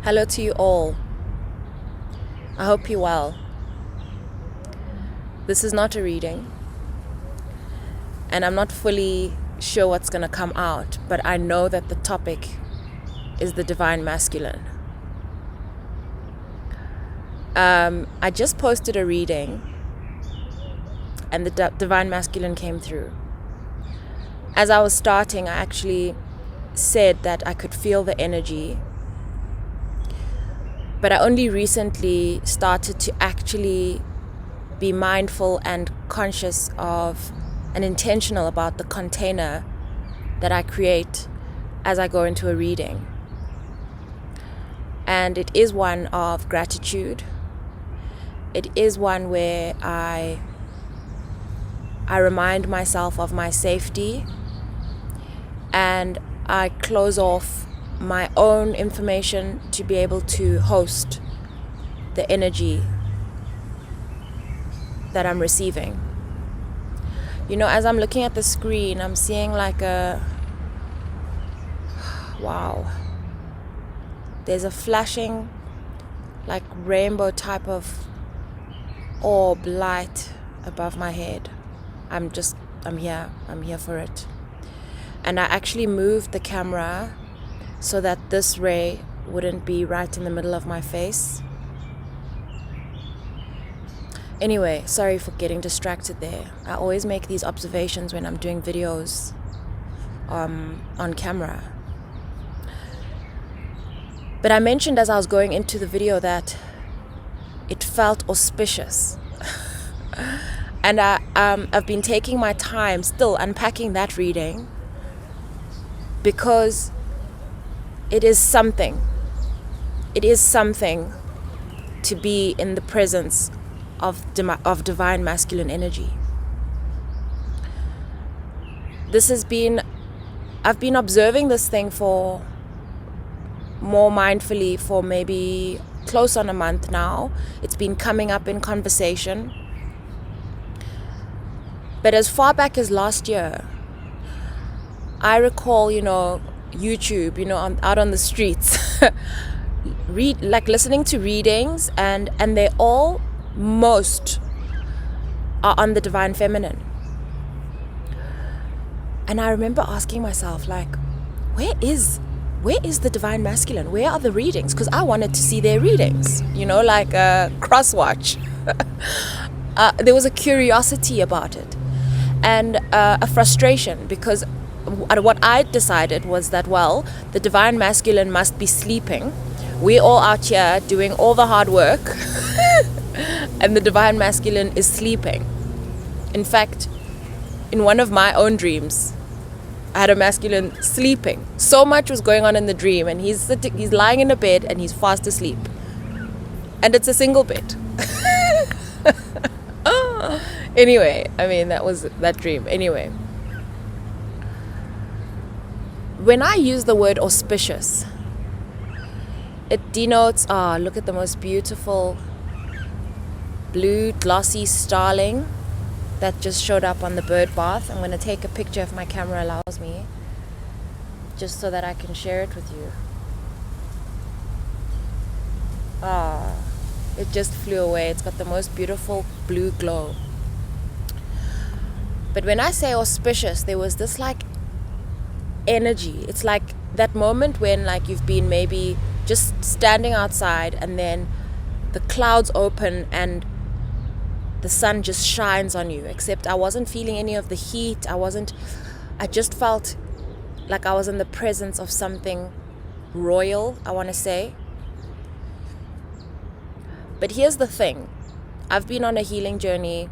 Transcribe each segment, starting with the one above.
Hello to you all. I hope you're well. This is not a reading, and I'm not fully sure what's going to come out, but I know that the topic is the divine masculine. I just posted a reading, and the divine masculine came through. As I was starting, I actually said that I could feel the energy, but I only recently started to actually be mindful and conscious of and intentional about the container that I create as I go into a reading. And it is one of gratitude. It is one where I remind myself of my safety, and I close off my own information to be able to host the energy that I'm receiving. You know, as I'm looking at the screen, I'm seeing like wow. There's a flashing, like rainbow type of orb light above my head. I'm here for it. And I actually moved the camera so that this ray wouldn't be right in the middle of my face. Anyway, sorry for getting distracted there. I always make these observations when I'm doing videos on camera. But I mentioned as I was going into the video that it felt auspicious. And I've been taking my time still unpacking that reading, because it is something to be in the presence of divine masculine energy. I've been observing this thing for more mindfully for maybe close on a month now. It's been coming up in conversation. But as far back as last year, I recall, YouTube, out on the streets, listening to readings, and they all, most are on the divine feminine. And I remember asking myself, where is the divine masculine? Where are the readings? Because I wanted to see their readings, like a cross-watch. There was a curiosity about it, and a frustration, because what I decided was that, the divine masculine must be sleeping. We're all out here doing all the hard work and the divine masculine is sleeping. In fact, in one of my own dreams, I had a masculine sleeping. So much was going on in the dream, and he's lying in a bed and he's fast asleep. And it's a single bed. Anyway, that was that dream. Anyway, when I use the word auspicious, it denotes, look at the most beautiful blue glossy starling that just showed up on the bird bath. I'm going to take a picture if my camera allows me, just so that I can share it with you. It just flew away. It's got the most beautiful blue glow. But when I say auspicious, there was this energy. It's like that moment when you've been maybe just standing outside, and then the clouds open and the sun just shines on you. Except I wasn't feeling any of the heat. I just felt like I was in the presence of something royal, I want to say. But here's the thing. I've been on a healing journey,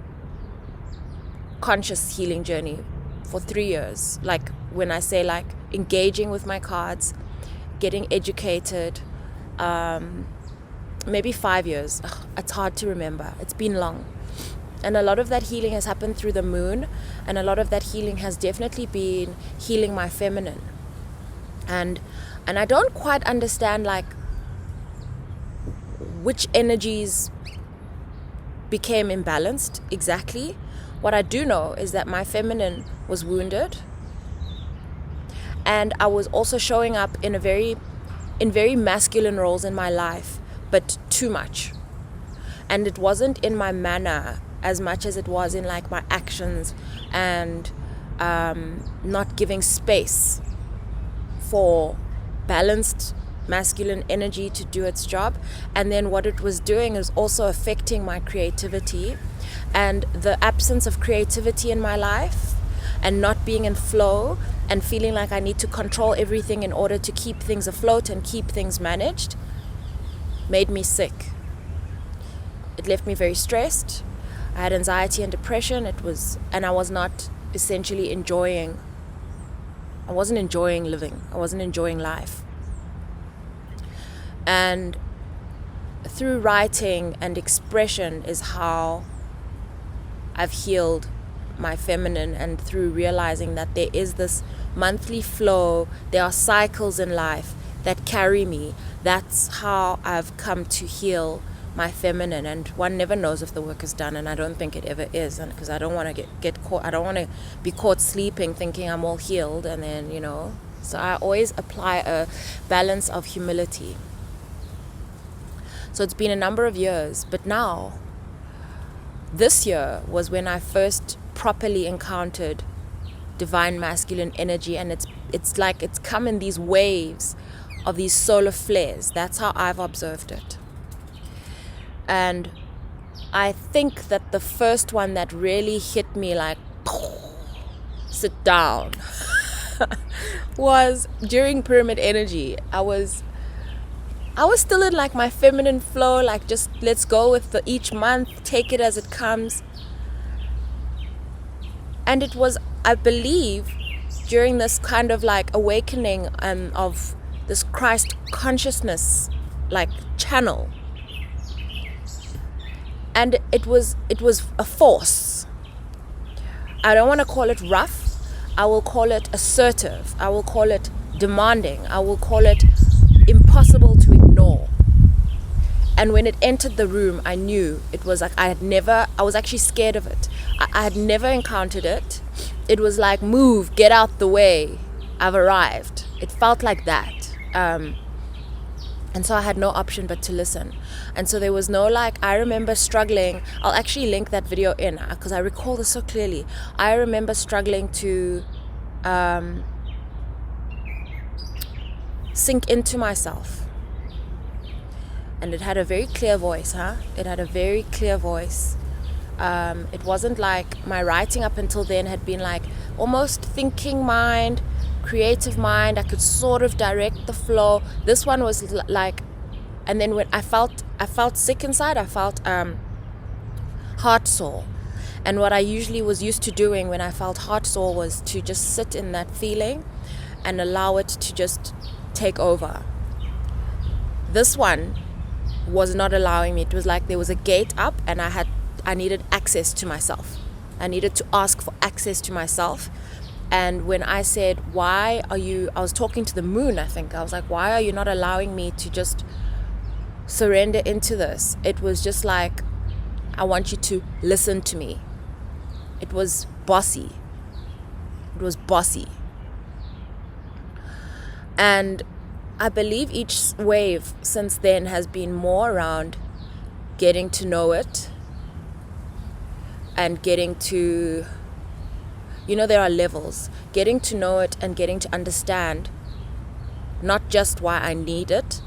conscious healing journey, for 3 years. When I say engaging with my cards, getting educated, maybe 5 years. It's hard to remember. It's been long. And a lot of that healing has happened through the moon, and a lot of that healing has definitely been healing my feminine. And I don't quite understand which energies became imbalanced exactly. What I do know is that my feminine was wounded, and I was also showing up in a very in very masculine roles in my life, but too much. And it wasn't in my manner as much as it was in like my actions and not giving space for balanced masculine energy to do its job. And then what it was doing is also affecting my creativity, and the absence of creativity in my life and not being in flow and feeling like I need to control everything in order to keep things afloat and keep things managed made me sick. It left me very stressed. I had anxiety and depression. And I was not essentially enjoying. I wasn't enjoying living. I wasn't enjoying life. And through writing and expression is how I've healed my feminine, and through realizing that there is this monthly flow, there are cycles in life that carry me. That's how I've come to heal my feminine. And one never knows if the work is done, and I don't think it ever is, and because I don't want to get caught, I don't want to be caught sleeping thinking I'm all healed, and then so I always apply a balance of humility. So it's been a number of years, but now this year was when I first properly encountered divine masculine energy, and it's like it's come in these waves of these solar flares. That's how I've observed it. And I think that the first one that really hit me like sit down was during pyramid energy. I was still in like my feminine flow, like just let's go with each month, take it as it comes. And it was, I believe, during this kind of like awakening of this Christ consciousness like channel. And it was a force. I don't want to call it rough. I will call it assertive. I will call it demanding. I will call it impossible to ignore. And when it entered the room, I knew it was like I was actually scared of it. I had never encountered it. It was like, move, get out the way, I've arrived. It felt like that. And so I had no option but to listen. And so there was no like, I remember struggling. I'll actually link that video in because I recall this so clearly. I remember struggling to sink into myself. And it had a very clear voice, It had a very clear voice. It wasn't like my writing up until then had been like almost thinking mind, creative mind. I could sort of direct the flow. This one was like, and then when I felt sick inside, I felt heart sore. And what I usually was used to doing when I felt heart sore was to just sit in that feeling and allow it to just take over. This one was not allowing me. It was like there was a gate up, and I needed access to myself. I needed to ask for access to myself. And when I said, I was talking to the moon, I think. I was like, why are you not allowing me to just surrender into this? It was just like, I want you to listen to me. It was bossy. It was bossy. And I believe each wave since then has been more around getting to know it and getting to, there are levels, getting to know it and getting to understand not just why I need it,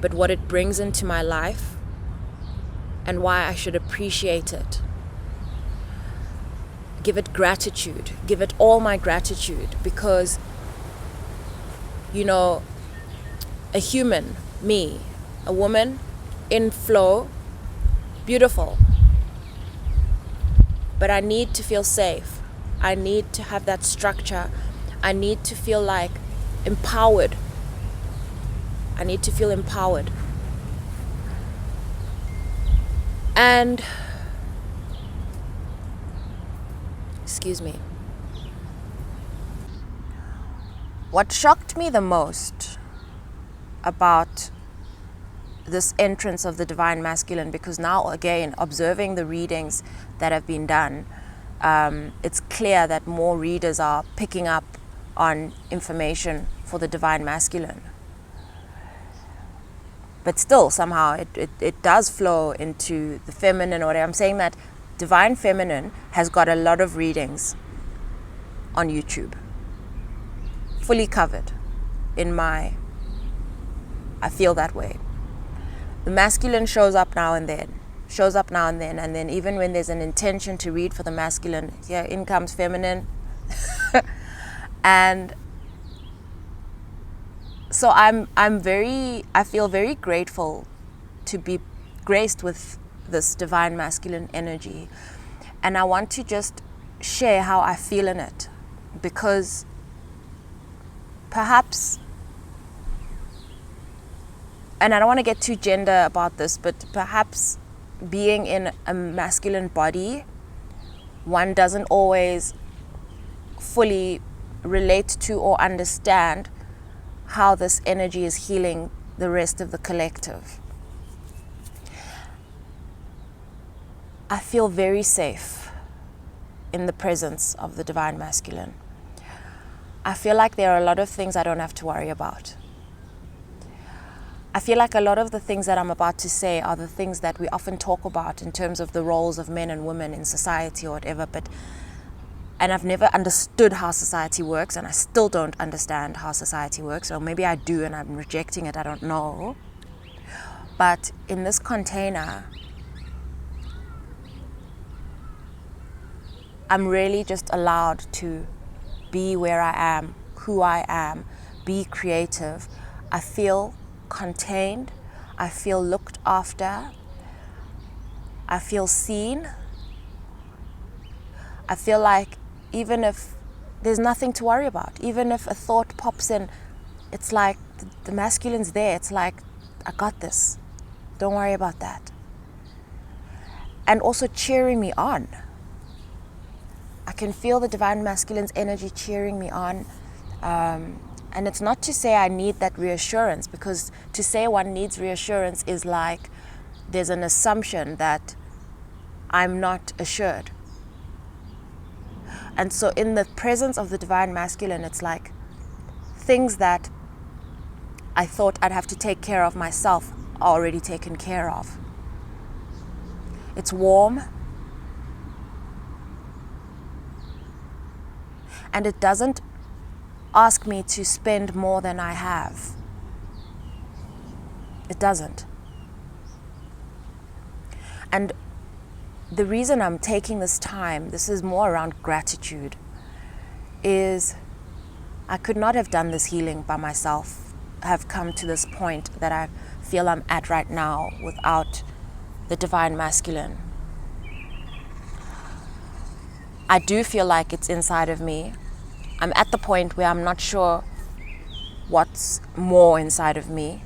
but what it brings into my life and why I should appreciate it. Give it gratitude, give it all my gratitude, because, a human, me, a woman in flow, beautiful. But I need to feel safe. I need to have that structure. I need to feel like empowered. I need to feel empowered. And, excuse me. What shocked me the most about this entrance of the divine masculine, because now again, observing the readings that have been done, it's clear that more readers are picking up on information for the divine masculine. but still somehow it does flow into the feminine or whatever. I'm saying that Divine Feminine has got a lot of readings on YouTube, fully covered I feel that way. The masculine shows up now and then, and then even when there's an intention to read for the masculine, here in comes feminine. And so I feel very grateful to be graced with this divine masculine energy, and I want to just share how I feel in it, because perhaps, and I don't want to get too gender about this, but perhaps being in a masculine body, one doesn't always fully relate to or understand how this energy is healing the rest of the collective. I feel very safe in the presence of the divine masculine. I feel like there are a lot of things I don't have to worry about. I feel like a lot of the things that I'm about to say are the things that we often talk about in terms of the roles of men and women in society or whatever, and I've never understood how society works, and I still don't understand how society works, or maybe I do and I'm rejecting it, I don't know. But in this container, I'm really just allowed to be where I am, who I am, be creative. I feel contained, I feel looked after, I feel seen. I feel like even if there's nothing to worry about, even if a thought pops in, it's like the masculine's there. It's like, I got this, don't worry about that. And also cheering me on. I can feel the divine masculine's energy cheering me on. And it's not to say I need that reassurance, because to say one needs reassurance is like there's an assumption that I'm not assured. And so in the presence of the divine masculine, it's like things that I thought I'd have to take care of myself are already taken care of. It's warm. And it doesn't ask me to spend more than I have. It doesn't. And the reason I'm taking this time, this is more around gratitude, is I could not have done this healing by myself, have come to this point that I feel I'm at right now without the divine masculine. I do feel like it's inside of me. I'm at the point where I'm not sure what's more inside of me,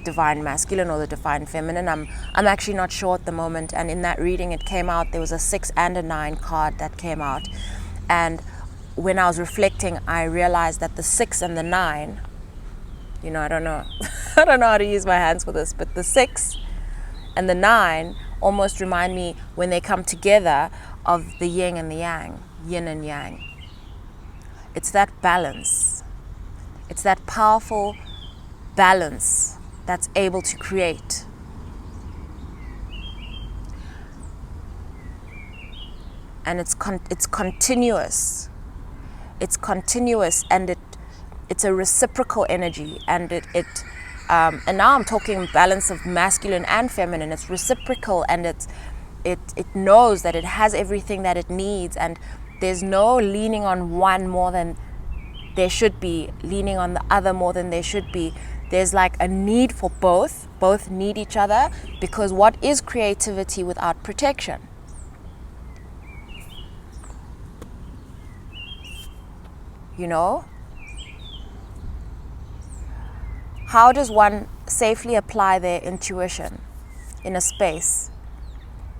divine masculine or the divine feminine. I'm actually not sure at the moment. And in that reading, it came out, there was a 6 and a 9 card that came out. And when I was reflecting, I realized that the 6 and the 9, I don't know I don't know how to use my hands for this, but the 6 and the 9 almost remind me, when they come together, of the yin and the yang, yin and yang. It's that balance. It's that powerful balance that's able to create. And it's continuous. It's continuous, and it's a reciprocal energy, and and now I'm talking balance of masculine and feminine. It's reciprocal, and it knows that it has everything that it needs, and there's no leaning on one more than there should be, leaning on the other more than there should be. There's like a need for both. Both need each other, because what is creativity without protection? How does one safely apply their intuition in a space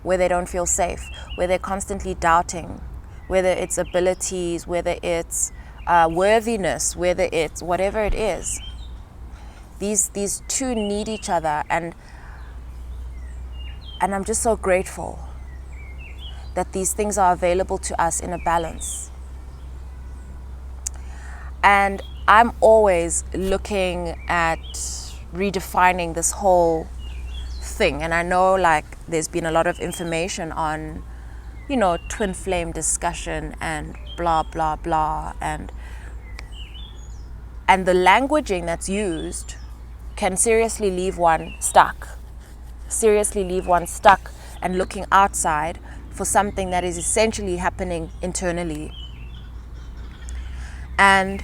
where they don't feel safe, where they're constantly doubting, whether it's abilities, whether it's worthiness, whether it's whatever it is? These two need each other, and I'm just so grateful that these things are available to us in a balance. And I'm always looking at redefining this whole thing. And I know like there's been a lot of information on, you know, twin flame discussion and blah blah blah, and the languaging that's used can seriously leave one stuck and looking outside for something that is essentially happening internally. And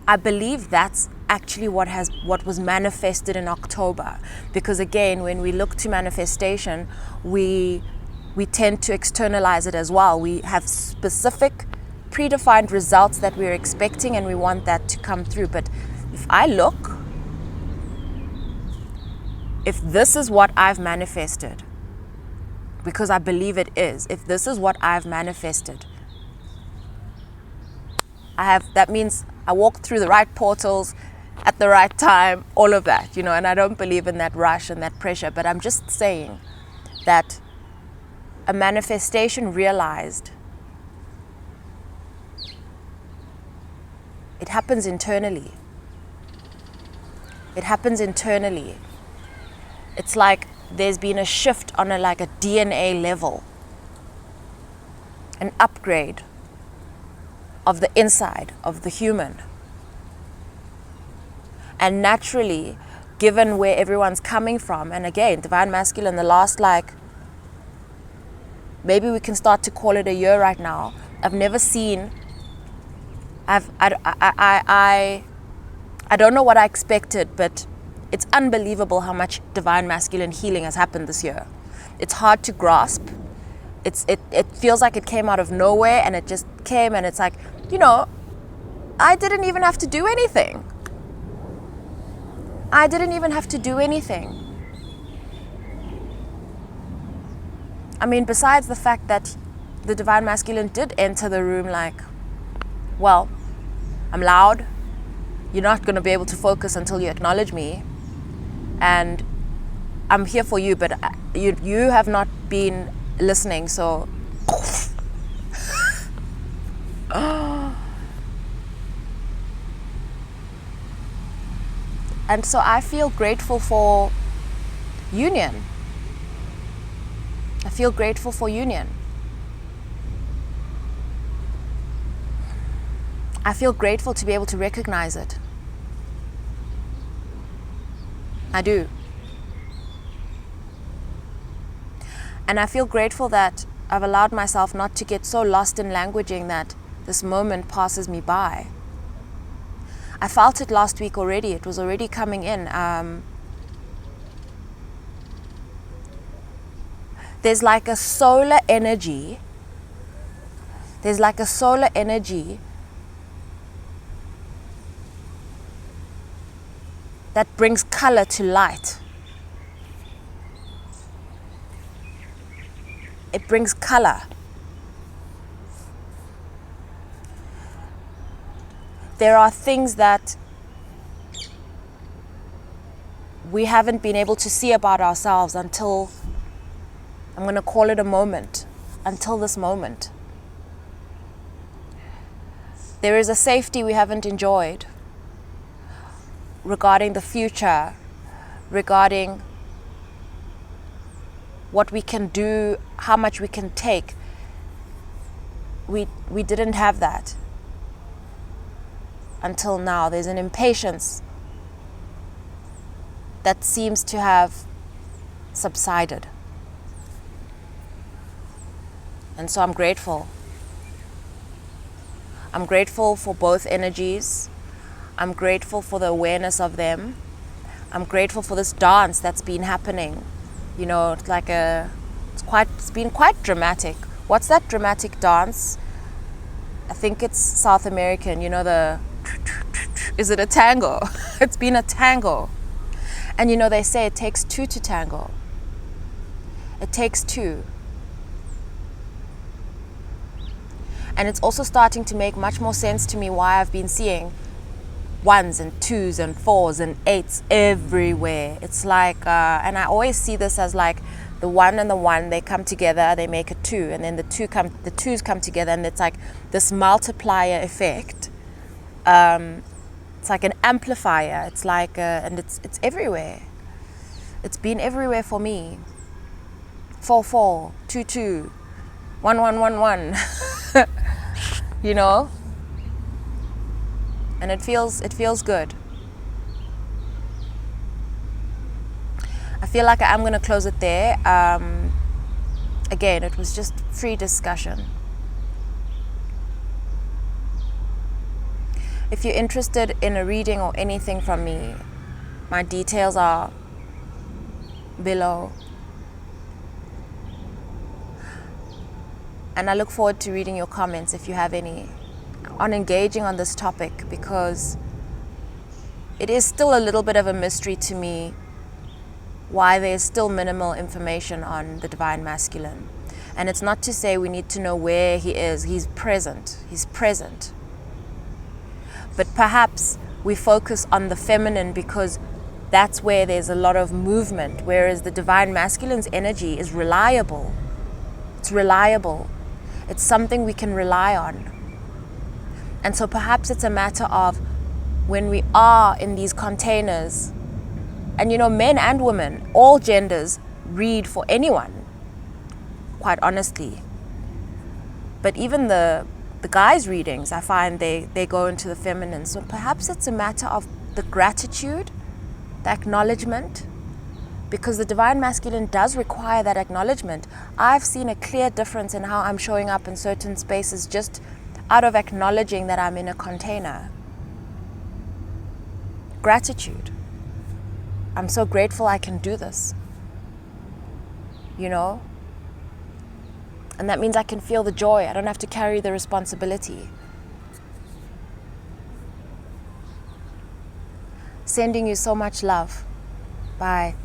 I believe that's actually what was manifested in October, because again, when we look to manifestation, we tend to externalize it as well. We have specific predefined results that we're expecting, and we want that to come through. But if this is what I've manifested, because I believe it is, if this is what I've manifested, that means I walked through the right portals at the right time, all of that, you know. And I don't believe in that rush and that pressure, but I'm just saying that a manifestation realized, it happens internally. It's like there's been a shift on a DNA level, an upgrade of the inside of the human. And naturally, given where everyone's coming from, and again, divine masculine, the last maybe we can start to call it a year right now, I've never seen, I don't know what I expected, but it's unbelievable how much divine masculine healing has happened this year. It's hard to grasp. It feels like it came out of nowhere, and it just came, and it's like, you know, I didn't even have to do anything. I mean, besides the fact that the divine masculine did enter the room like, well, I'm loud, you're not going to be able to focus until you acknowledge me, and I'm here for you, but you have not been listening, so and so I feel grateful for union. I feel grateful to be able to recognize it. I do. And I feel grateful that I've allowed myself not to get so lost in languaging that this moment passes me by. I felt it last week already. It was already coming in. There's like a solar energy. That brings color to light. It brings color. There are things that we haven't been able to see about ourselves until, I'm going to call it a moment, until this moment. There is a safety we haven't enjoyed regarding the future, regarding what we can do, how much we can take. We didn't have that until now. There's an impatience that seems to have subsided. And so I'm grateful. I'm grateful for both energies. I'm grateful for the awareness of them. I'm grateful for this dance that's been happening. You know, it's been quite dramatic. What's that dramatic dance? I think it's South American, you know, is it a tango? It's been a tango. And you know, they say it takes two to tango. It takes two. And it's also starting to make much more sense to me why I've been seeing 1s and 2s and 4s and 8s everywhere. It's like, and I always see this as like the 1 and the 1, they come together, they make a 2, and then the 2s come together, and it's like this multiplier effect. It's like an amplifier. It's like, and it's everywhere. It's been everywhere for me. 4422 1111. You know, and it feels good. I feel like I am going to close it there. Again, it was just free discussion. If you're interested in a reading or anything from me, my details are below. And I look forward to reading your comments, if you have any, on engaging on this topic, because it is still a little bit of a mystery to me why there's still minimal information on the divine masculine. And it's not to say we need to know where he is. He's present. But perhaps we focus on the feminine because that's where there's a lot of movement, whereas the divine masculine's energy is reliable. It's reliable. It's something we can rely on. And so perhaps it's a matter of when we are in these containers, and you know, men and women, all genders read for anyone, quite honestly. But even the guys' readings, I find they go into the feminine. So perhaps it's a matter of the gratitude, the acknowledgement, because the divine masculine does require that acknowledgement. I've seen a clear difference in how I'm showing up in certain spaces just out of acknowledging that I'm in a container. Gratitude. I'm so grateful I can do this, you know? And that means I can feel the joy. I don't have to carry the responsibility. Sending you so much love. Bye.